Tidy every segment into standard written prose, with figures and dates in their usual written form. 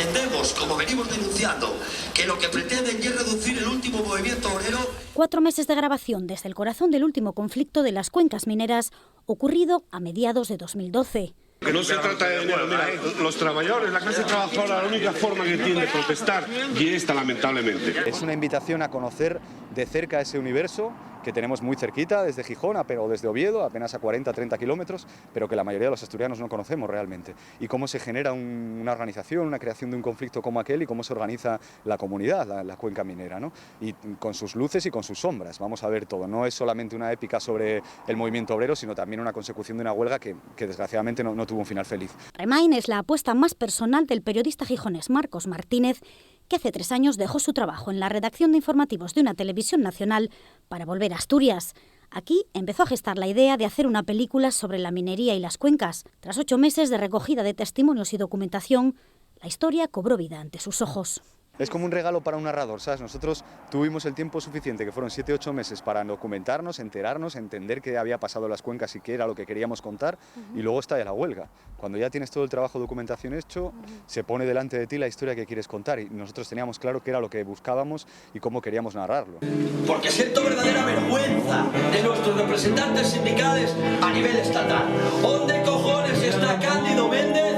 Entendemos, como venimos denunciando, que lo que pretenden es reducir el último movimiento obrero. 4 meses de grabación desde el corazón del último conflicto de las cuencas mineras, ocurrido a mediados de 2012. Que no se trata de dinero, mira, los trabajadores, la clase trabajadora, la única forma que tiene de protestar y esta, lamentablemente. Es una invitación a conocer de cerca ese universo que tenemos muy cerquita, desde Gijón o desde Oviedo, apenas a 40-30 kilómetros, pero que la mayoría de los asturianos no conocemos realmente. Y cómo se genera una organización, una creación de un conflicto como aquel y cómo se organiza la comunidad, la cuenca minera, ¿no? Y con sus luces y con sus sombras. Vamos a ver todo. No es solamente una épica sobre el movimiento obrero, sino también una consecución de una huelga que desgraciadamente no tuvo un final feliz. Remain es la apuesta más personal del periodista gijonés Marcos Martínez, que hace 3 años dejó su trabajo en la redacción de informativos de una televisión nacional para volver a Asturias. Aquí empezó a gestar la idea de hacer una película sobre la minería y las cuencas. Tras 8 meses de recogida de testimonios y documentación, la historia cobró vida ante sus ojos. Es como un regalo para un narrador, ¿sabes? Nosotros tuvimos el tiempo suficiente, que fueron 7-8 meses, para documentarnos, enterarnos, entender qué había pasado en las cuencas y qué era lo que queríamos contar, y luego está la huelga. Cuando ya tienes todo el trabajo de documentación hecho, se pone delante de ti la historia que quieres contar, y nosotros teníamos claro qué era lo que buscábamos y cómo queríamos narrarlo. Porque siento verdadera vergüenza de nuestros representantes sindicales a nivel estatal. ¿Dónde cojones está Cándido Méndez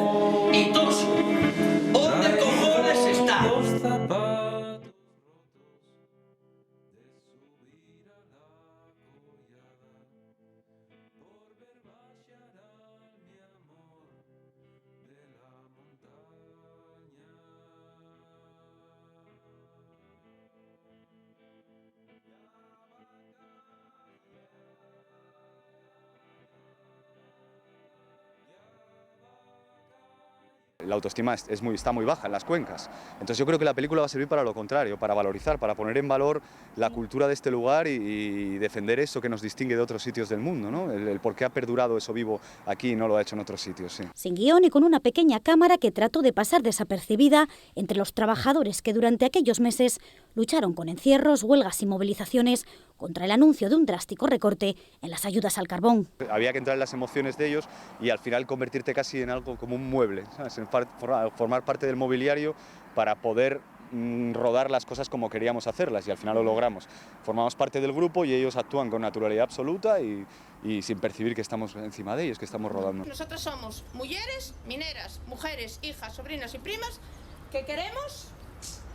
y Tosi? ¿Dónde cojones está? La autoestima está muy baja en las cuencas. Entonces yo creo que la película va a servir para lo contrario, para valorizar, para poner en valor la cultura de este lugar y defender eso que nos distingue de otros sitios del mundo, ¿no? El por qué ha perdurado eso vivo aquí y no lo ha hecho en otros sitios. Sí. Sin guión y con una pequeña cámara que trató de pasar desapercibida entre los trabajadores que durante aquellos meses lucharon con encierros, huelgas y movilizaciones contra el anuncio de un drástico recorte en las ayudas al carbón. Había que entrar en las emociones de ellos y al final convertirte casi en algo como un mueble, ¿sabes? Formar parte del mobiliario para poder rodar las cosas como queríamos hacerlas, y al final lo logramos. Formamos parte del grupo y ellos actúan con naturalidad absoluta y sin percibir que estamos encima de ellos, que estamos rodando. Nosotros somos mujeres mineras, mujeres, hijas, sobrinas y primas que queremos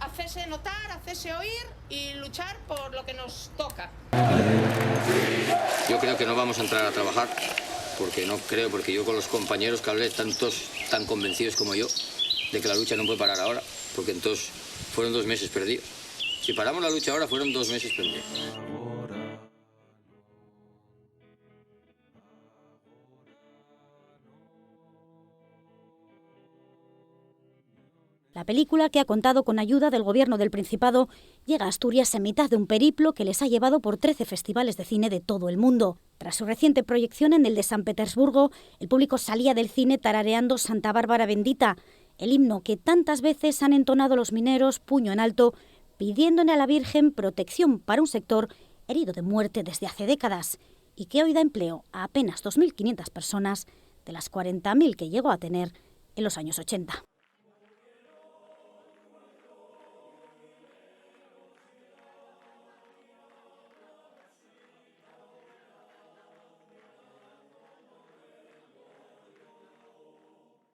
hacerse notar, hacerse oír y luchar por lo que nos toca. Yo creo que no vamos a entrar a trabajar, porque yo con los compañeros que hablé están todos tan convencidos como yo de que la lucha no puede parar ahora, porque entonces fueron 2 meses perdidos. Si paramos la lucha ahora, fueron 2 meses perdidos. La película, que ha contado con ayuda del Gobierno del Principado, llega a Asturias en mitad de un periplo que les ha llevado por 13 festivales de cine de todo el mundo. Tras su reciente proyección en el de San Petersburgo, el público salía del cine tarareando Santa Bárbara Bendita, el himno que tantas veces han entonado los mineros puño en alto, pidiéndole a la Virgen protección para un sector herido de muerte desde hace décadas y que hoy da empleo a apenas 2.500 personas de las 40.000 que llegó a tener en los años 80.